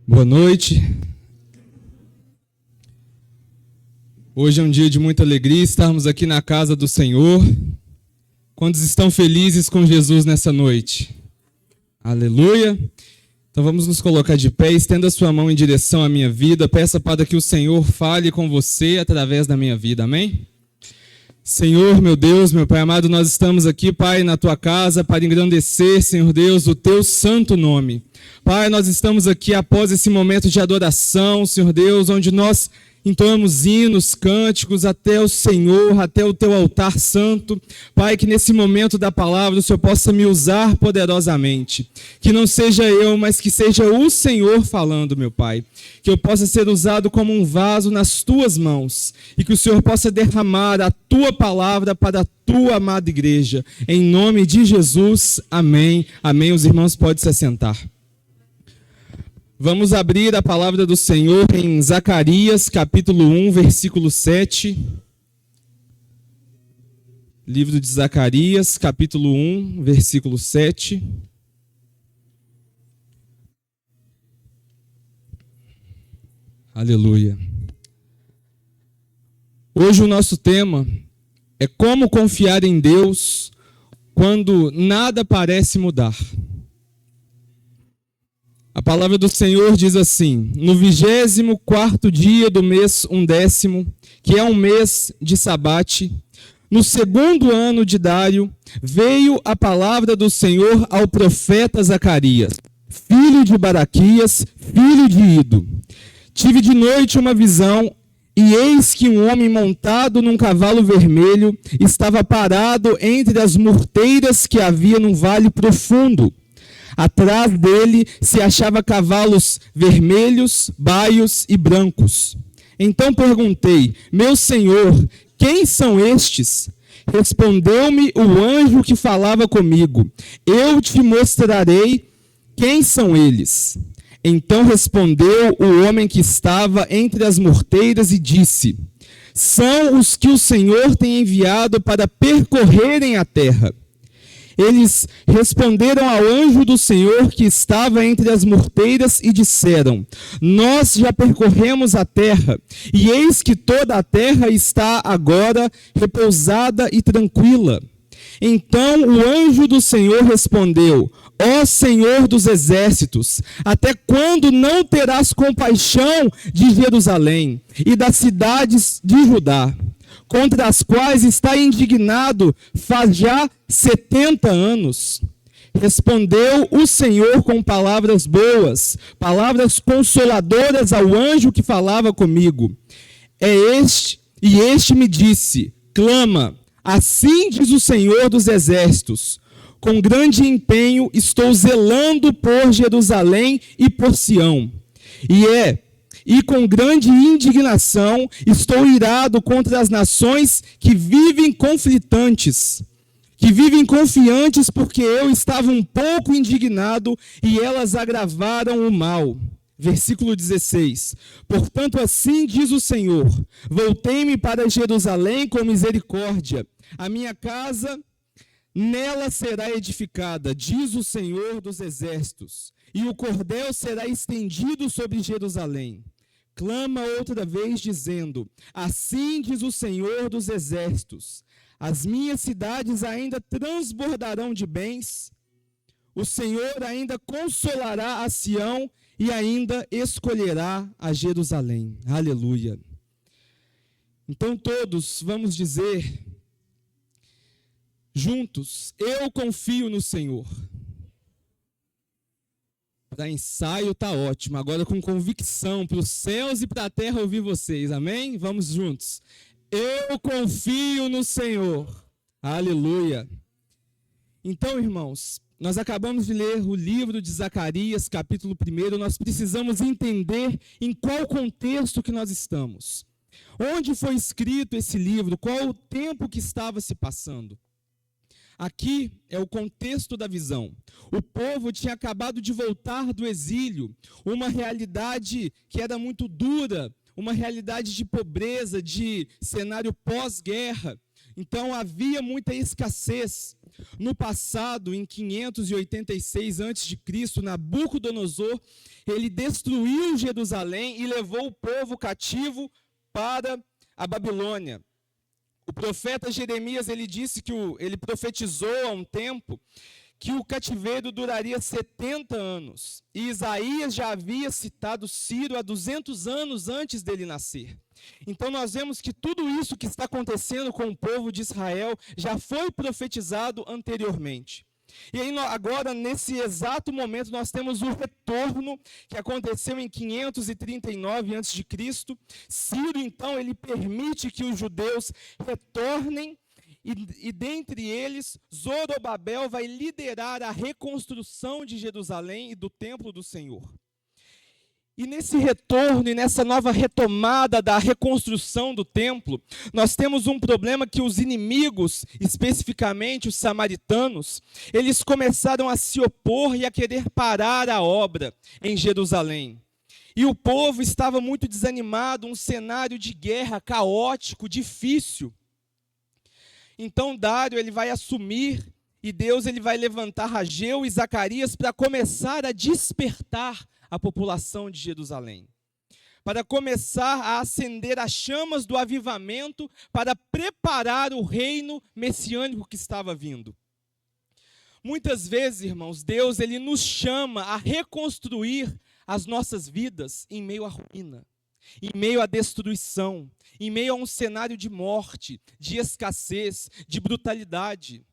Boa noite. Hoje é um dia de muita alegria estarmos aqui na casa do Senhor. Quantos estão felizes com Jesus nessa noite? Aleluia. Então vamos nos colocar de pé, estenda a sua mão em direção à minha vida, peça para que o Senhor fale com você através da minha vida, amém? Senhor, meu Deus, meu Pai amado, nós estamos aqui, Pai, na Tua casa para engrandecer, Senhor Deus, o Teu santo nome. Pai, nós estamos aqui após esse momento de adoração, Senhor Deus, onde nós entoamos hinos, cânticos até o Senhor, até o Teu altar santo. Pai, que nesse momento da palavra o Senhor possa me usar poderosamente. Que não seja eu, mas que seja o Senhor falando, meu Pai. Que eu possa ser usado como um vaso nas Tuas mãos. E que o Senhor possa derramar a Tua palavra para a Tua amada igreja. Em nome de Jesus, amém. Amém. Os irmãos podem se assentar. Vamos abrir a palavra do Senhor em Zacarias, capítulo 1, versículo 7. Livro de Zacarias, capítulo 1, versículo 7. Aleluia. Hoje o nosso tema é como confiar em Deus quando nada parece mudar. A palavra do Senhor diz assim: no 24º dia do mês 11º, que é um mês de sabate, no 2º ano de Dário, veio a palavra do Senhor ao profeta Zacarias, filho de Baraquias, filho de Ido. Tive de noite uma visão, e eis que um homem montado num cavalo vermelho estava parado entre as murteiras que havia num vale profundo. Atrás dele se achava cavalos vermelhos, baios e brancos. Então perguntei: meu senhor, quem são estes? Respondeu-me o anjo que falava comigo: eu te mostrarei quem são eles. Então respondeu o homem que estava entre as morteiras e disse: são os que o Senhor tem enviado para percorrerem a terra. Eles responderam ao anjo do Senhor que estava entre as morteiras e disseram: nós já percorremos a terra, e eis que toda a terra está agora repousada e tranquila. Então o anjo do Senhor respondeu: ó Senhor dos exércitos, até quando não terás compaixão de Jerusalém e das cidades de Judá, contra as quais está indignado faz já 70 anos. Respondeu o Senhor com palavras boas, palavras consoladoras ao anjo que falava comigo. Este me disse: clama, assim diz o Senhor dos exércitos, com grande empenho estou zelando por Jerusalém e por Sião. E com grande indignação estou irado contra as nações que vivem conflitantes, que vivem confiantes, porque eu estava um pouco indignado e elas agravaram o mal. Versículo 16. Portanto, assim diz o Senhor: voltei-me para Jerusalém com misericórdia. A minha casa nela será edificada, diz o Senhor dos exércitos, e o cordel será estendido sobre Jerusalém. Clama outra vez, dizendo: assim diz o Senhor dos exércitos, as minhas cidades ainda transbordarão de bens, o Senhor ainda consolará a Sião e ainda escolherá a Jerusalém. Aleluia. Então todos vamos dizer juntos: eu confio no Senhor. Para ensaio está ótimo, agora com convicção, para os céus e para a terra ouvir vocês, amém? Vamos juntos. Eu confio no Senhor. Aleluia. Então, irmãos, nós acabamos de ler o livro de Zacarias, capítulo 1, nós precisamos entender em qual contexto que nós estamos. Onde foi escrito esse livro, qual o tempo que estava se passando. Aqui é o contexto da visão. O povo tinha acabado de voltar do exílio, uma realidade que era muito dura, uma realidade de pobreza, de cenário pós-guerra, Então havia muita escassez. No passado, em 586 a.C., Nabucodonosor, ele destruiu Jerusalém e levou o povo cativo para a Babilônia. O profeta Jeremias, ele disse ele profetizou há um tempo que o cativeiro duraria 70 anos. E Isaías já havia citado Ciro há 200 anos antes dele nascer. Então nós vemos que tudo isso que está acontecendo com o povo de Israel já foi profetizado anteriormente. E aí agora, nesse exato momento, nós temos o retorno que aconteceu em 539 a.C. Ciro, então, ele permite que os judeus retornem e dentre eles, Zorobabel vai liderar a reconstrução de Jerusalém e do templo do Senhor. E nesse retorno e nessa nova retomada da reconstrução do templo, nós temos um problema que os inimigos, especificamente os samaritanos, eles começaram a se opor e a querer parar a obra em Jerusalém. E o povo estava muito desanimado, um cenário de guerra caótico, difícil. Então Dário ele vai assumir e Deus ele vai levantar Ageu e Zacarias para começar a despertar a população de Jerusalém, para começar a acender as chamas do avivamento, para preparar o reino messiânico que estava vindo. Muitas vezes, irmãos, Deus ele nos chama a reconstruir as nossas vidas em meio à ruína, em meio à destruição, em meio a um cenário de morte, de escassez, de brutalidade.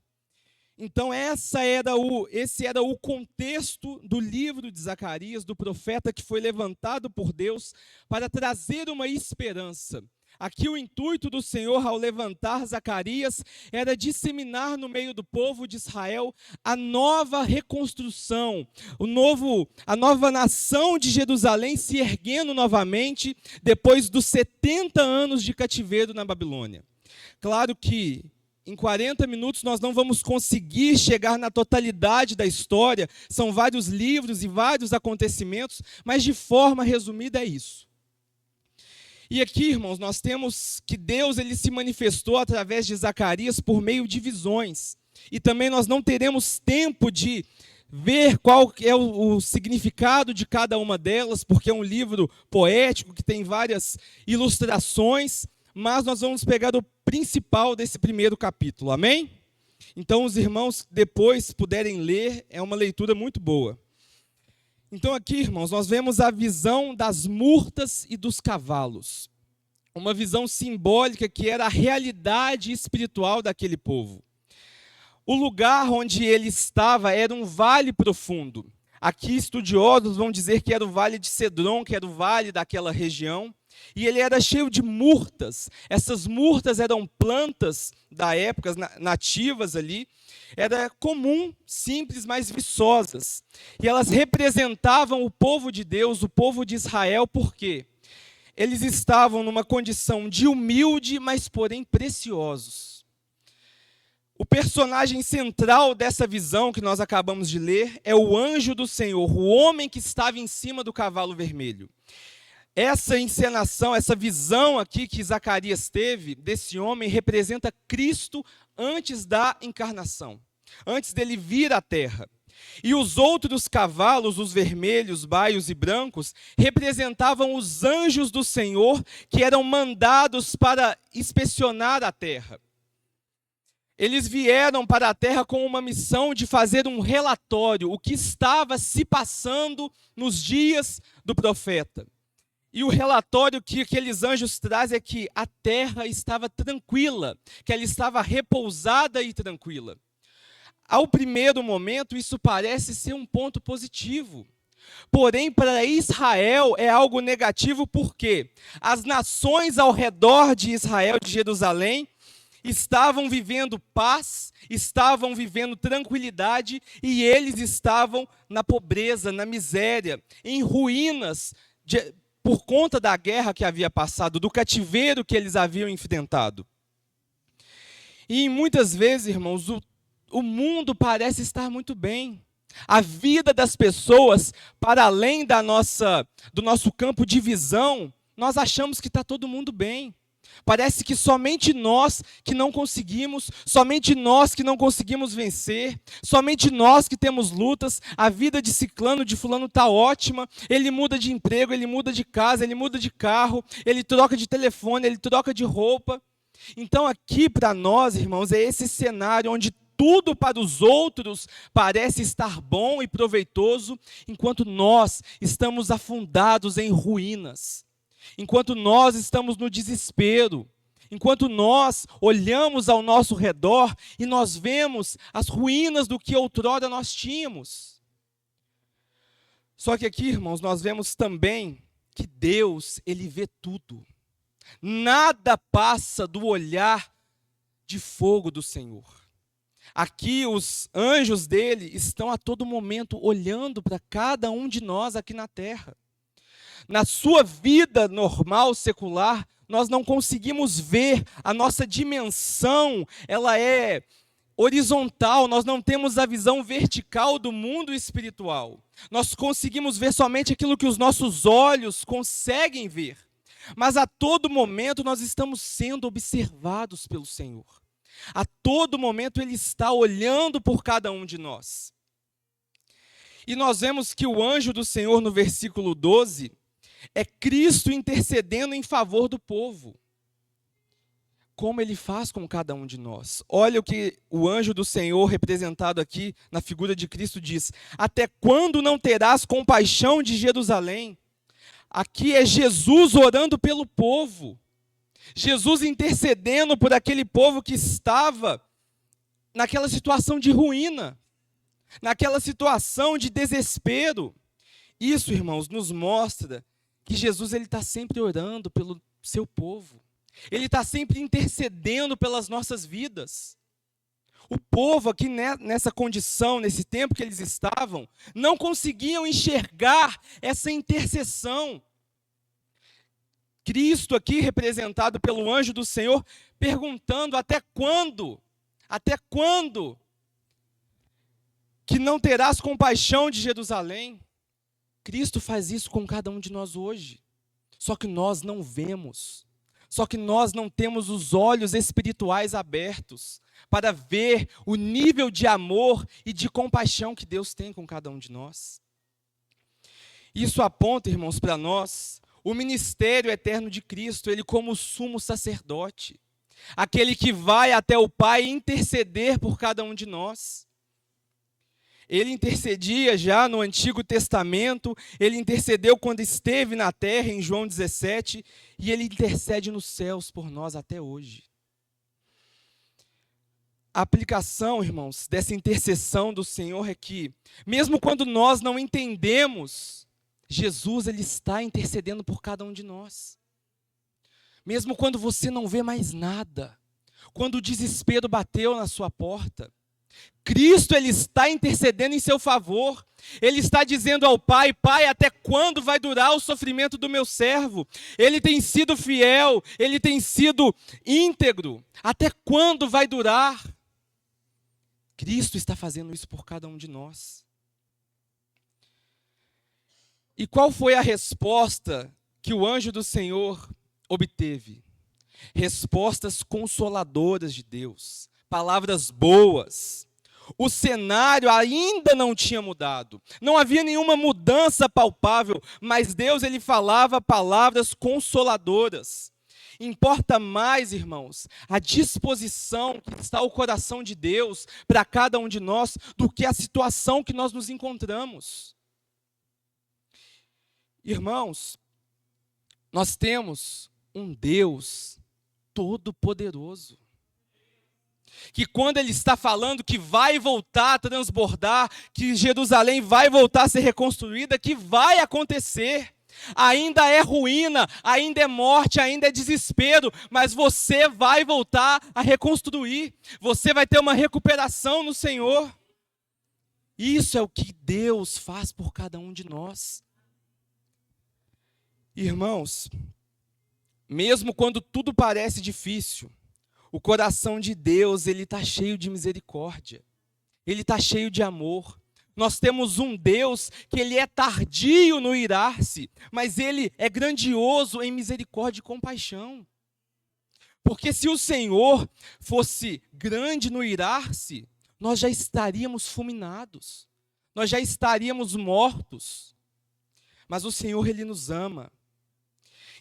Então esse era o contexto do livro de Zacarias, do profeta que foi levantado por Deus para trazer uma esperança. Aqui o intuito do Senhor ao levantar Zacarias era disseminar no meio do povo de Israel a nova reconstrução, a nova nação de Jerusalém se erguendo novamente depois dos 70 anos de cativeiro na Babilônia. Claro que em 40 minutos nós não vamos conseguir chegar na totalidade da história, são vários livros e vários acontecimentos, mas de forma resumida é isso. E aqui, irmãos, nós temos que Deus ele se manifestou através de Zacarias por meio de visões. E também nós não teremos tempo de ver qual é o significado de cada uma delas, porque é um livro poético que tem várias ilustrações, mas nós vamos pegar o principal desse primeiro capítulo, amém? Então os irmãos depois puderem ler, é uma leitura muito boa. Então aqui, irmãos, nós vemos a visão das murtas e dos cavalos. Uma visão simbólica que era a realidade espiritual daquele povo. O lugar onde ele estava era um vale profundo. Aqui estudiosos vão dizer que era o vale de Cedron, que era o vale daquela região. E ele era cheio de murtas. Essas murtas eram plantas da época, nativas ali. Era comum, simples, mas viçosas. E elas representavam o povo de Deus, o povo de Israel, por quê? Eles estavam numa condição de humilde, mas porém preciosos. O personagem central dessa visão que nós acabamos de ler é o anjo do Senhor, o homem que estava em cima do cavalo vermelho. Essa encenação, essa visão aqui que Zacarias teve desse homem representa Cristo antes da encarnação, antes dele vir à terra. E os outros cavalos, os vermelhos, baios e brancos, representavam os anjos do Senhor que eram mandados para inspecionar a terra. Eles vieram para a terra com uma missão de fazer um relatório, o que estava se passando nos dias do profeta. E o relatório que aqueles anjos trazem é que a terra estava tranquila, que ela estava repousada e tranquila. Ao primeiro momento, isso parece ser um ponto positivo. Porém, para Israel é algo negativo porque as nações ao redor de Israel, de Jerusalém, estavam vivendo paz, estavam vivendo tranquilidade e eles estavam na pobreza, na miséria, em ruínas, por conta da guerra que havia passado, do cativeiro que eles haviam enfrentado. E muitas vezes, irmãos, o mundo parece estar muito bem. A vida das pessoas, para além do nosso campo de visão, nós achamos que está todo mundo bem. Parece que somente nós que não conseguimos, somente nós que não conseguimos vencer, somente nós que temos lutas, a vida de ciclano, de fulano está ótima, ele muda de emprego, ele muda de casa, ele muda de carro, ele troca de telefone, ele troca de roupa. Então aqui para nós, irmãos, é esse cenário onde tudo para os outros parece estar bom e proveitoso, enquanto nós estamos afundados em ruínas. Enquanto nós estamos no desespero, enquanto nós olhamos ao nosso redor e nós vemos as ruínas do que outrora nós tínhamos. Só que aqui, irmãos, nós vemos também que Deus, Ele vê tudo. Nada passa do olhar de fogo do Senhor. Aqui os anjos dele estão a todo momento olhando para cada um de nós aqui na terra. Na sua vida normal, secular, nós não conseguimos ver a nossa dimensão, ela é horizontal, nós não temos a visão vertical do mundo espiritual. Nós conseguimos ver somente aquilo que os nossos olhos conseguem ver. Mas a todo momento nós estamos sendo observados pelo Senhor. A todo momento Ele está olhando por cada um de nós. E nós vemos que o anjo do Senhor, no versículo 12, é Cristo intercedendo em favor do povo. Como Ele faz com cada um de nós. Olha o que o anjo do Senhor, representado aqui na figura de Cristo, diz: até quando não terás compaixão de Jerusalém? Aqui é Jesus orando pelo povo. Jesus intercedendo por aquele povo que estava naquela situação de ruína, naquela situação de desespero. Isso, irmãos, nos mostra que Jesus está sempre orando pelo seu povo. Ele está sempre intercedendo pelas nossas vidas. O povo aqui nessa condição, nesse tempo que eles estavam, não conseguiam enxergar essa intercessão. Cristo aqui representado pelo anjo do Senhor, perguntando até quando que não terás compaixão de Jerusalém? Cristo faz isso com cada um de nós hoje. Só que nós não vemos. Só que nós não temos os olhos espirituais abertos para ver o nível de amor e de compaixão que Deus tem com cada um de nós. Isso aponta, irmãos, para nós o ministério eterno de Cristo, Ele como sumo sacerdote, aquele que vai até o Pai interceder por cada um de nós. Ele intercedia já no Antigo Testamento, ele intercedeu quando esteve na terra, em João 17, e ele intercede nos céus por nós até hoje. A aplicação, irmãos, dessa intercessão do Senhor é que, mesmo quando nós não entendemos, Jesus ele está intercedendo por cada um de nós. Mesmo quando você não vê mais nada, quando o desespero bateu na sua porta, Cristo ele está intercedendo em seu favor. Ele está dizendo ao Pai: Pai, até quando vai durar o sofrimento do meu servo? Ele tem sido fiel, ele tem sido íntegro. Até quando vai durar? Cristo está fazendo isso por cada um de nós. E qual foi a resposta que o anjo do Senhor obteve? Respostas consoladoras de Deus, palavras boas. O cenário ainda não tinha mudado, não havia nenhuma mudança palpável, mas Deus ele falava palavras consoladoras. Importa mais, irmãos, a disposição que está o coração de Deus para cada um de nós do que a situação que nós nos encontramos. Irmãos, nós temos um Deus todo-poderoso, que quando Ele está falando que vai voltar a transbordar, que Jerusalém vai voltar a ser reconstruída, que vai acontecer. Ainda é ruína, ainda é morte, ainda é desespero, mas você vai voltar a reconstruir. Você vai ter uma recuperação no Senhor. Isso é o que Deus faz por cada um de nós. Irmãos, mesmo quando tudo parece difícil, o coração de Deus, ele está cheio de misericórdia. Ele está cheio de amor. Nós temos um Deus que ele é tardio no irar-se, mas ele é grandioso em misericórdia e compaixão. Porque se o Senhor fosse grande no irar-se, nós já estaríamos fulminados, nós já estaríamos mortos. Mas o Senhor, Ele nos ama.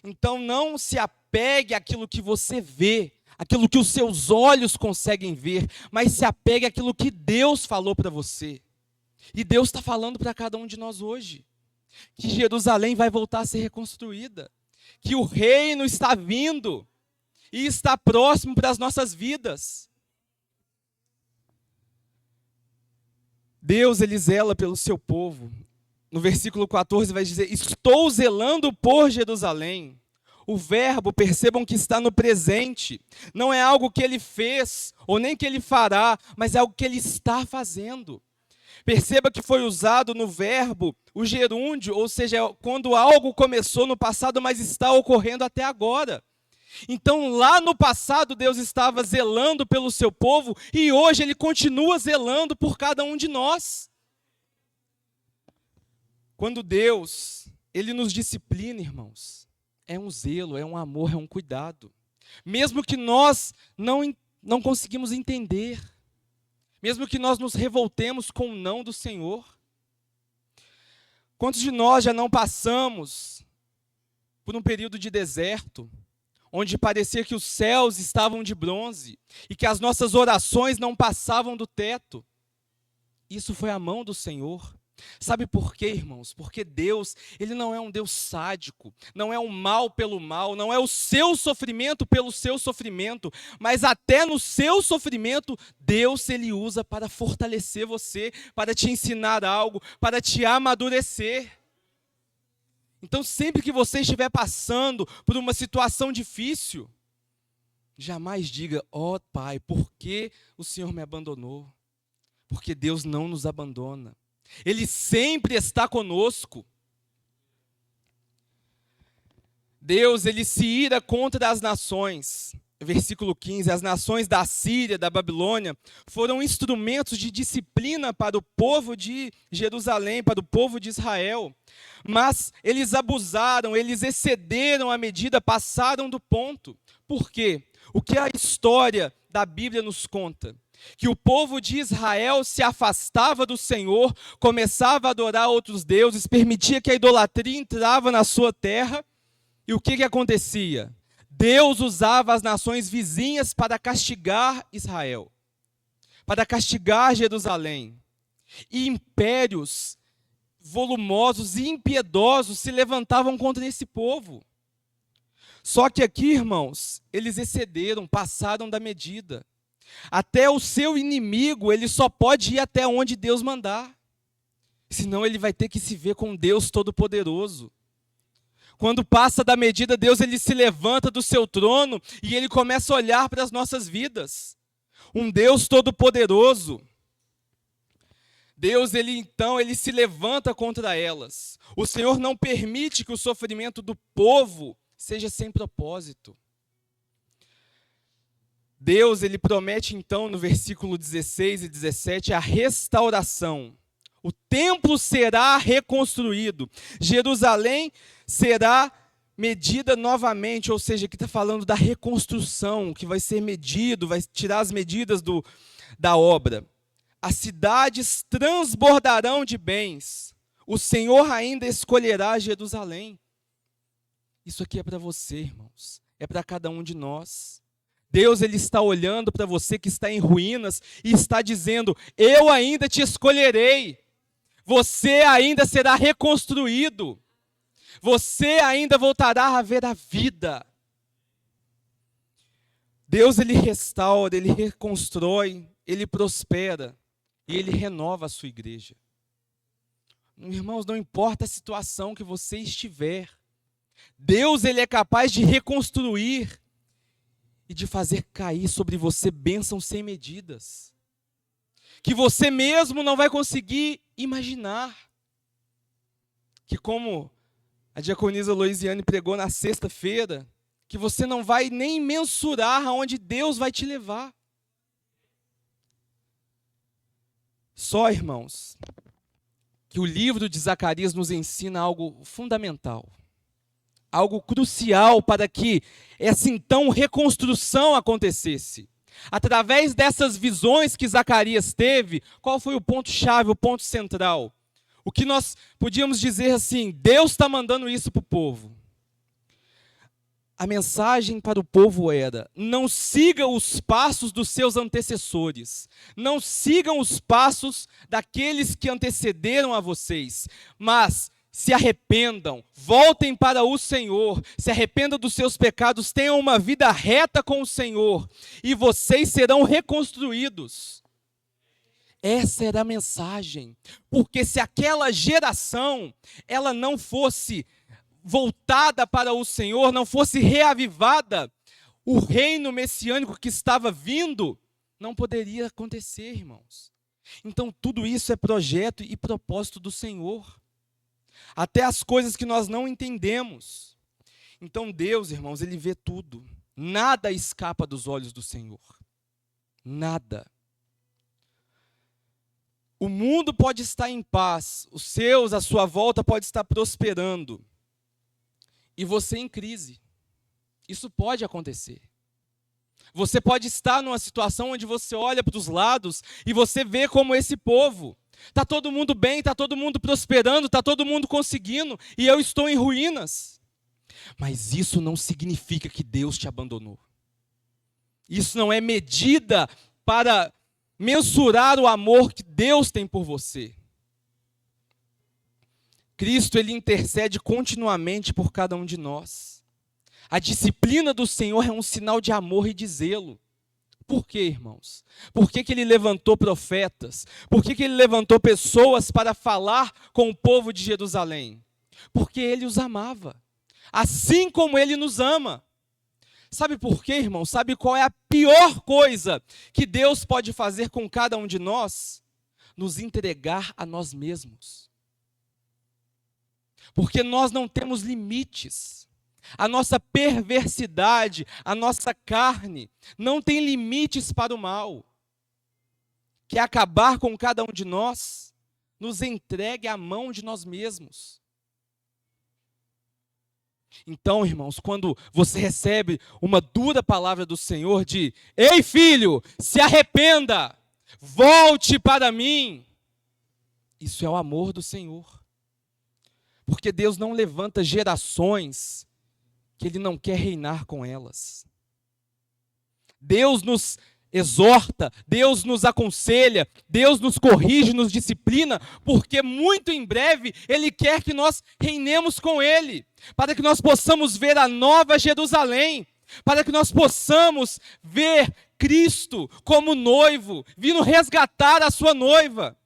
Então não se apegue àquilo que você vê, àquilo que os seus olhos conseguem ver, mas se apegue àquilo que Deus falou para você. E Deus está falando para cada um de nós hoje, que Jerusalém vai voltar a ser reconstruída, que o reino está vindo e está próximo para as nossas vidas. Deus, Ele zela pelo seu povo. No versículo 14 vai dizer: estou zelando por Jerusalém. O verbo, percebam que está no presente. Não é algo que Ele fez, ou nem que Ele fará, mas é algo que Ele está fazendo. Perceba que foi usado no verbo o gerúndio, ou seja, quando algo começou no passado, mas está ocorrendo até agora. Então, lá no passado, Deus estava zelando pelo seu povo, e hoje Ele continua zelando por cada um de nós. Quando Deus, Ele nos disciplina, irmãos, é um zelo, é um amor, é um cuidado. Mesmo que nós não conseguimos entender, mesmo que nós nos revoltemos com o não do Senhor. Quantos de nós já não passamos por um período de deserto, onde parecia que os céus estavam de bronze e que as nossas orações não passavam do teto? Isso foi a mão do Senhor. Sabe por quê, irmãos? Porque Deus, Ele não é um Deus sádico, não é o mal pelo mal, não é o seu sofrimento pelo seu sofrimento, mas até no seu sofrimento, Deus, Ele usa para fortalecer você, para te ensinar algo, para te amadurecer. Então, sempre que você estiver passando por uma situação difícil, jamais diga: ó Pai, por que o Senhor me abandonou? Porque Deus não nos abandona. Ele sempre está conosco. Deus, Ele se ira contra as nações. Versículo 15, as nações da Síria, da Babilônia, foram instrumentos de disciplina para o povo de Jerusalém, para o povo de Israel. Mas eles abusaram, eles excederam a medida, passaram do ponto. Por quê? O que a história da Bíblia nos conta? Que o povo de Israel se afastava do Senhor, começava a adorar outros deuses, permitia que a idolatria entrava na sua terra, e o que acontecia? Deus usava as nações vizinhas para castigar Israel, para castigar Jerusalém. E impérios volumosos e impiedosos se levantavam contra esse povo. Só que aqui, irmãos, eles excederam, passaram da medida. Até o seu inimigo, ele só pode ir até onde Deus mandar. Senão ele vai ter que se ver com Deus Todo-Poderoso. Quando passa da medida, Deus, ele se levanta do seu trono e ele começa a olhar para as nossas vidas. Um Deus Todo-Poderoso. Deus, ele se levanta contra elas. O Senhor não permite que o sofrimento do povo seja sem propósito. Deus, Ele promete então no versículo 16 e 17 a restauração. O templo será reconstruído. Jerusalém será medida novamente, ou seja, aqui está falando da reconstrução, que vai ser medido, vai tirar as medidas da obra. As cidades transbordarão de bens. O Senhor ainda escolherá Jerusalém. Isso aqui é para você, irmãos. É para cada um de nós. Deus, Ele está olhando para você que está em ruínas e está dizendo: eu ainda te escolherei. Você ainda será reconstruído. Você ainda voltará a ver a vida. Deus, Ele restaura, Ele reconstrói, Ele prospera e Ele renova a sua igreja. Irmãos, não importa a situação que você estiver, Deus, Ele é capaz de reconstruir e de fazer cair sobre você bênçãos sem medidas, que você mesmo não vai conseguir imaginar. Que como a diaconisa Loisiane pregou na sexta-feira, que você não vai nem mensurar aonde Deus vai te levar. Só, irmãos, que o livro de Zacarias nos ensina algo fundamental. algo crucial para que essa então reconstrução acontecesse. Através dessas visões que Zacarias teve, qual foi o ponto-chave, o ponto central? O que nós podíamos dizer assim, Deus está mandando isso para o povo. A mensagem para o povo era: não siga os passos dos seus antecessores, não sigam os passos daqueles que antecederam a vocês, mas se arrependam, voltem para o Senhor, se arrependam dos seus pecados, tenham uma vida reta com o Senhor, e vocês serão reconstruídos. Essa era a mensagem, porque se aquela geração, ela não fosse voltada para o Senhor, não fosse reavivada, o reino messiânico que estava vindo, não poderia acontecer, irmãos. Então tudo isso é projeto e propósito do Senhor. Até as coisas que nós não entendemos. Então Deus, irmãos, Ele vê tudo. Nada escapa dos olhos do Senhor. Nada. O mundo pode estar em paz, os seus, à sua volta pode estar prosperando. E você em crise. Isso pode acontecer. Você pode estar numa situação onde você olha para os lados e você vê como esse povo. Está todo mundo bem, está todo mundo prosperando, está todo mundo conseguindo, e eu estou em ruínas. Mas isso não significa que Deus te abandonou. Isso não é medida para mensurar o amor que Deus tem por você. Cristo, Ele intercede continuamente por cada um de nós. A disciplina do Senhor é um sinal de amor e de zelo. Por quê, irmãos? Por que Ele levantou profetas? Por que Ele levantou pessoas para falar com o povo de Jerusalém? Porque Ele os amava, assim como Ele nos ama. Sabe por quê, irmão? Sabe qual é a pior coisa que Deus pode fazer com cada um de nós? Nos entregar a nós mesmos. Porque nós não temos limites. A nossa perversidade, a nossa carne, não tem limites para o mal. Que é acabar com cada um de nós, nos entregue à mão de nós mesmos. Então, irmãos, quando você recebe uma dura palavra do Senhor de: ei, filho, se arrependa, volte para mim. Isso é o amor do Senhor. Porque Deus não levanta gerações que Ele não quer reinar com elas. Deus nos exorta, Deus nos aconselha, Deus nos corrige, nos disciplina, porque muito em breve Ele quer que nós reinemos com Ele, para que nós possamos ver a nova Jerusalém, para que nós possamos ver Cristo como noivo, vindo resgatar a sua noiva.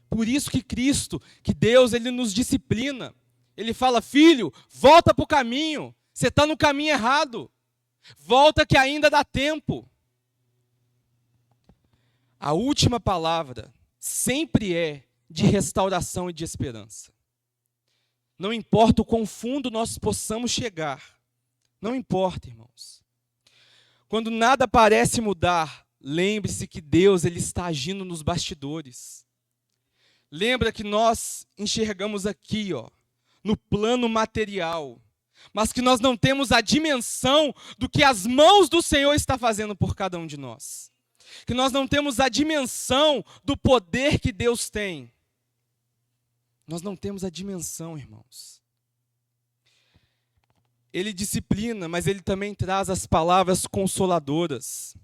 Por isso que Cristo, que Deus, Ele nos disciplina. Ele fala: filho, volta para o caminho, você está no caminho errado, volta que ainda dá tempo. A última palavra sempre é de restauração e de esperança. Não importa o quão fundo nós possamos chegar, não importa, irmãos. Quando nada parece mudar, lembre-se que Deus, Ele está agindo nos bastidores. Lembra que nós enxergamos aqui, no plano material, mas que nós não temos a dimensão do que as mãos do Senhor estão fazendo por cada um de nós. Que nós não temos a dimensão do poder que Deus tem. Nós não temos a dimensão, irmãos. Ele disciplina, mas Ele também traz as palavras consoladoras.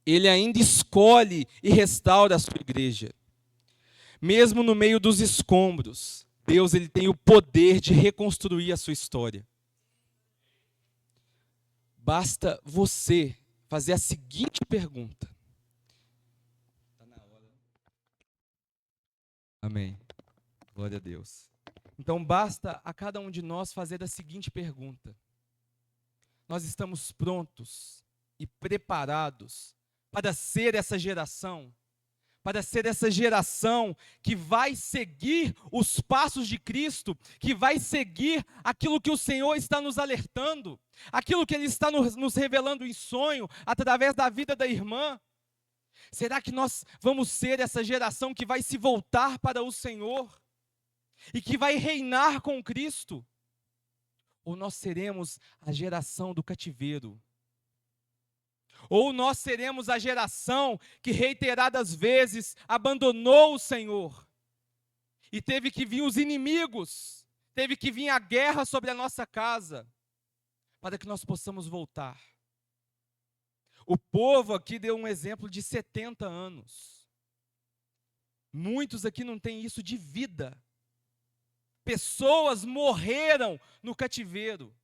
Ele ainda escolhe e restaura a sua igreja. Mesmo no meio dos escombros, Deus, Ele tem o poder de reconstruir a sua história. Basta você fazer a seguinte pergunta. Está na hora. Amém. Glória a Deus. Então basta a cada um de nós fazer a seguinte pergunta: nós estamos prontos e preparados para ser essa geração? Para ser essa geração que vai seguir os passos de Cristo, que vai seguir aquilo que o Senhor está nos alertando, aquilo que Ele está nos revelando em sonho, através da vida da irmã? Será que nós vamos ser essa geração que vai se voltar para o Senhor e que vai reinar com Cristo? Ou nós seremos a geração do cativeiro? Ou nós seremos a geração que reiteradas vezes abandonou o Senhor e teve que vir os inimigos, teve que vir a guerra sobre a nossa casa, para que nós possamos voltar? O povo aqui deu um exemplo de 70 anos. Muitos aqui não têm isso de vida. Pessoas morreram no cativeiro.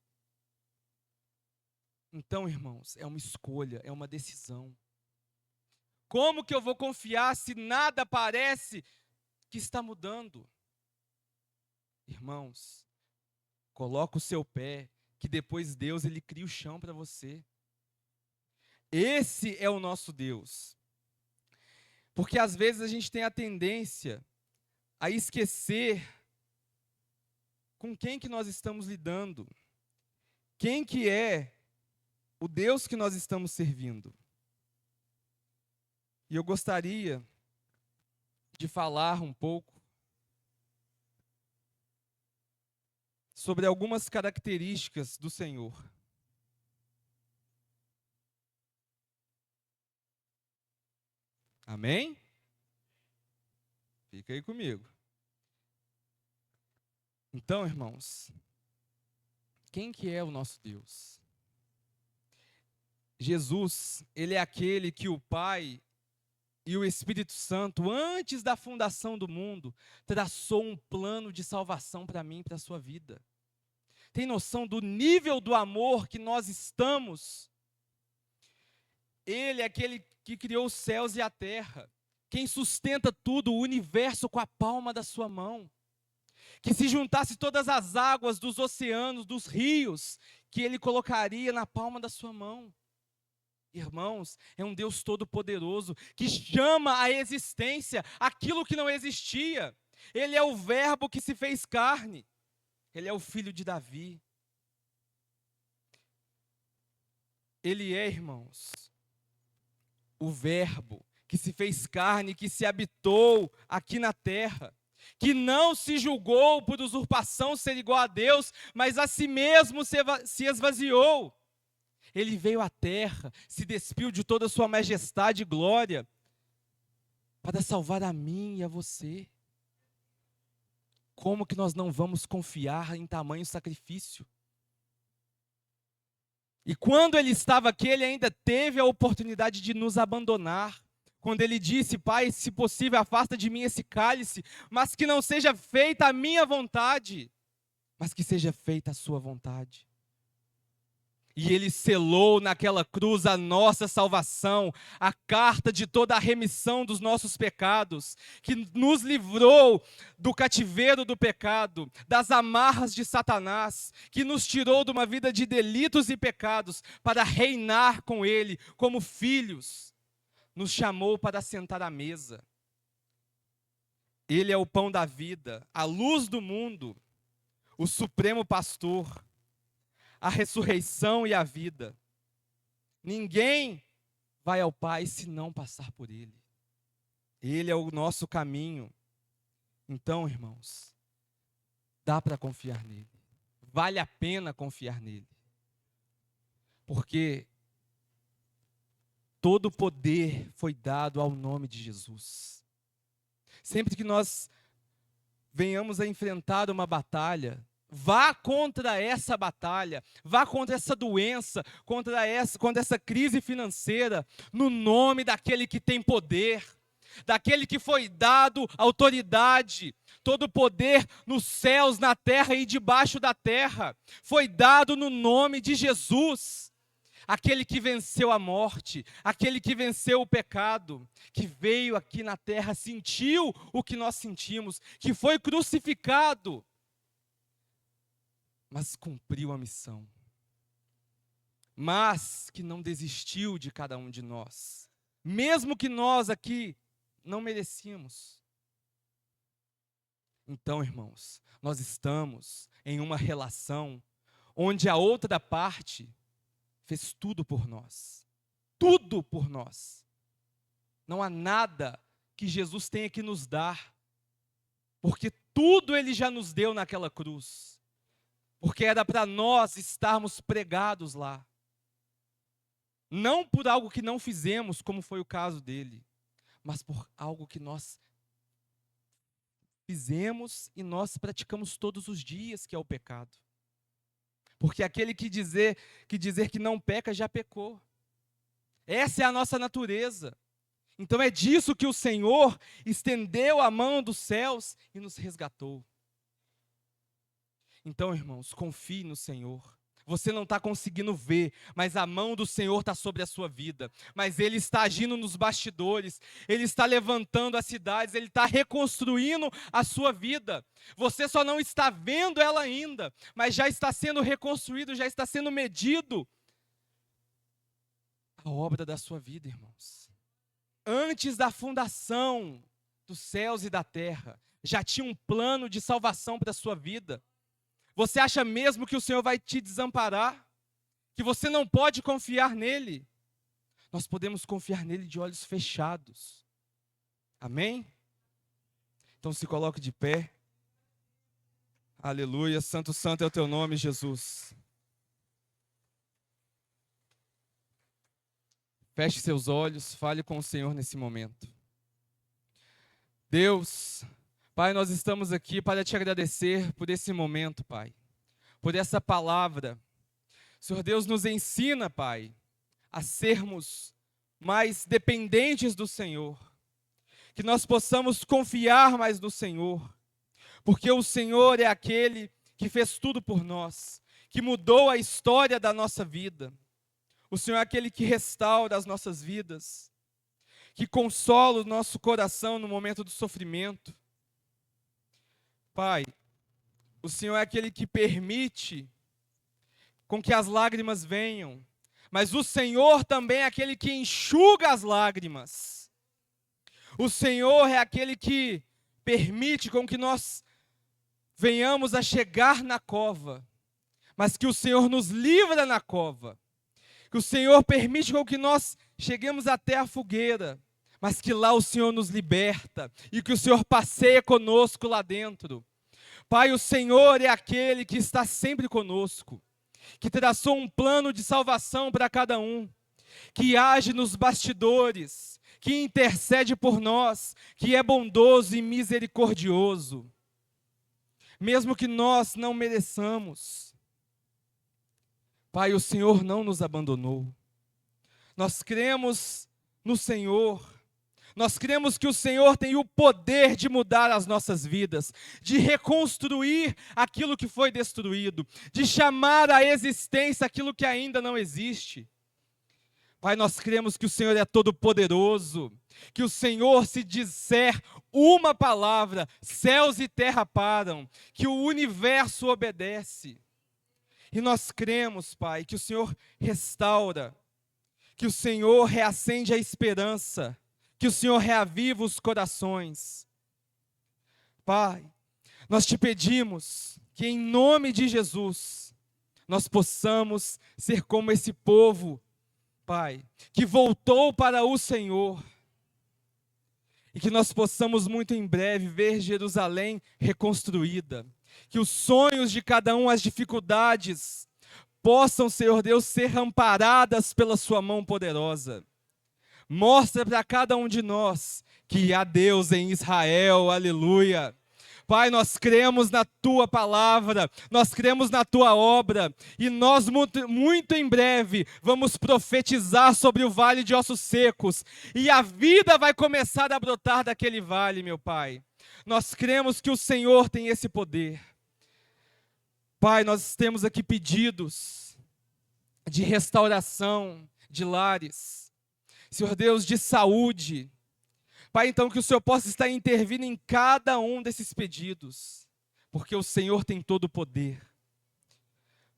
Então, irmãos, é uma escolha, é uma decisão. Como que eu vou confiar se nada parece que está mudando? Irmãos, coloca o seu pé, que depois Deus ele cria o chão para você. Esse é o nosso Deus. Porque às vezes a gente tem a tendência a esquecer com quem que nós estamos lidando. Quem que é o Deus que nós estamos servindo. E eu gostaria de falar um pouco sobre algumas características do Senhor. Amém? Fica aí comigo. Então, irmãos, quem que é o nosso Deus? Jesus, ele é aquele que o Pai e o Espírito Santo, antes da fundação do mundo, traçou um plano de salvação para mim e para a sua vida. Tem noção do nível do amor que nós estamos? Ele é aquele que criou os céus e a terra, quem sustenta tudo, o universo com a palma da sua mão. Que se juntasse todas as águas dos oceanos, dos rios, que ele colocaria na palma da sua mão. Irmãos, é um Deus todo-poderoso, que chama à existência aquilo que não existia. Ele é o Verbo que se fez carne. Ele é o filho de Davi. Ele é, irmãos, o Verbo que se fez carne, que se habitou aqui na terra, que não se julgou por usurpação ser igual a Deus, mas a si mesmo se esvaziou. Ele veio à terra, se despiu de toda a sua majestade e glória, para salvar a mim e a você. Como que nós não vamos confiar em tamanho sacrifício? E quando ele estava aqui, ele ainda teve a oportunidade de nos abandonar. Quando ele disse: Pai, se possível, afasta de mim esse cálice, mas que não seja feita a minha vontade, mas que seja feita a sua vontade. E ele selou naquela cruz a nossa salvação, a carta de toda a remissão dos nossos pecados, que nos livrou do cativeiro do pecado, das amarras de Satanás, que nos tirou de uma vida de delitos e pecados, para reinar com ele como filhos, nos chamou para sentar à mesa. Ele é o pão da vida, a luz do mundo, o supremo pastor, a ressurreição e a vida. Ninguém vai ao Pai se não passar por Ele. Ele é o nosso caminho. Então, irmãos, dá para confiar nele. Vale a pena confiar nele. Porque todo o poder foi dado ao nome de Jesus. Sempre que nós venhamos a enfrentar uma batalha, vá contra essa batalha, vá contra essa doença, contra essa crise financeira, no nome daquele que tem poder, daquele que foi dado autoridade, todo poder nos céus, na terra e debaixo da terra, foi dado no nome de Jesus, aquele que venceu a morte, aquele que venceu o pecado, que veio aqui na terra, sentiu o que nós sentimos, que foi crucificado, mas cumpriu a missão, mas que não desistiu de cada um de nós, mesmo que nós aqui não merecíamos. Então, irmãos, nós estamos em uma relação onde a outra parte fez tudo por nós, tudo por nós. Não há nada que Jesus tenha que nos dar, porque tudo Ele já nos deu naquela cruz. porque era para nós estarmos pregados lá. Não por algo que não fizemos, como foi o caso dele, mas por algo que nós fizemos e nós praticamos todos os dias, que é o pecado. Porque aquele que dizer que não peca, já pecou. Essa é a nossa natureza. Então é disso que o Senhor estendeu a mão dos céus e nos resgatou. Então, irmãos, confie no Senhor. Você não está conseguindo ver, mas a mão do Senhor está sobre a sua vida. Mas Ele está agindo nos bastidores, Ele está levantando as cidades, Ele está reconstruindo a sua vida. Você só não está vendo ela ainda, mas já está sendo reconstruído, já está sendo medido a obra da sua vida, irmãos. Antes da fundação dos céus e da terra, já tinha um plano de salvação para a sua vida. Você acha mesmo que o Senhor vai te desamparar? Que você não pode confiar nele? Nós podemos confiar nele de olhos fechados. Amém? Então se coloque de pé. Aleluia, santo, santo é o teu nome, Jesus. Feche seus olhos, fale com o Senhor nesse momento. Deus, Pai, nós estamos aqui para te agradecer por esse momento, Pai, por essa palavra. Senhor Deus, nos ensina, Pai, a sermos mais dependentes do Senhor, que nós possamos confiar mais no Senhor, porque o Senhor é aquele que fez tudo por nós, que mudou a história da nossa vida. O Senhor é aquele que restaura as nossas vidas, que consola o nosso coração no momento do sofrimento. Pai, o Senhor é aquele que permite com que as lágrimas venham, mas o Senhor também é aquele que enxuga as lágrimas. O Senhor é aquele que permite com que nós venhamos a chegar na cova, mas que o Senhor nos livra na cova. Que o Senhor permite com que nós cheguemos até a fogueira, mas que lá o Senhor nos liberta e que o Senhor passeia conosco lá dentro. Pai, o Senhor é aquele que está sempre conosco, que traçou um plano de salvação para cada um, que age nos bastidores, que intercede por nós, que é bondoso e misericordioso, mesmo que nós não mereçamos. Pai, o Senhor não nos abandonou. Nós cremos no Senhor. Nós cremos que o Senhor tem o poder de mudar as nossas vidas, de reconstruir aquilo que foi destruído, de chamar à existência aquilo que ainda não existe. Pai, nós cremos que o Senhor é todo-poderoso, que o Senhor, se disser uma palavra, céus e terra param, que o universo obedece. E nós cremos, Pai, que o Senhor restaura, que o Senhor reacende a esperança, que o Senhor reaviva os corações. Pai, nós te pedimos que em nome de Jesus, nós possamos ser como esse povo, Pai, que voltou para o Senhor, e que nós possamos muito em breve ver Jerusalém reconstruída, que os sonhos de cada um, as dificuldades, possam, Senhor Deus, ser amparadas pela sua mão poderosa. Mostra para cada um de nós que há Deus em Israel, aleluia. Pai, nós cremos na Tua palavra, nós cremos na Tua obra, e nós muito em breve vamos profetizar sobre o vale de ossos secos, e a vida vai começar a brotar daquele vale, meu Pai. Nós cremos que o Senhor tem esse poder. Pai, nós temos aqui pedidos de restauração de lares, Senhor Deus, de saúde. Pai, então que o Senhor possa estar intervindo em cada um desses pedidos, porque o Senhor tem todo o poder.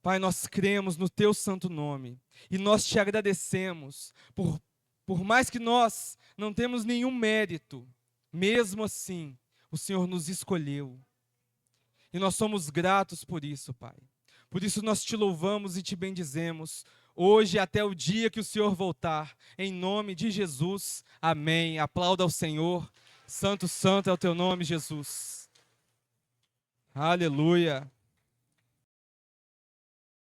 Pai, nós cremos no Teu santo nome, e nós Te agradecemos, por mais que nós não temos nenhum mérito, mesmo assim, o Senhor nos escolheu. E nós somos gratos por isso, Pai. Por isso nós Te louvamos e Te bendizemos, hoje até o dia que o Senhor voltar, em nome de Jesus, amém. Aplauda ao Senhor, santo, santo é o Teu nome, Jesus. Aleluia.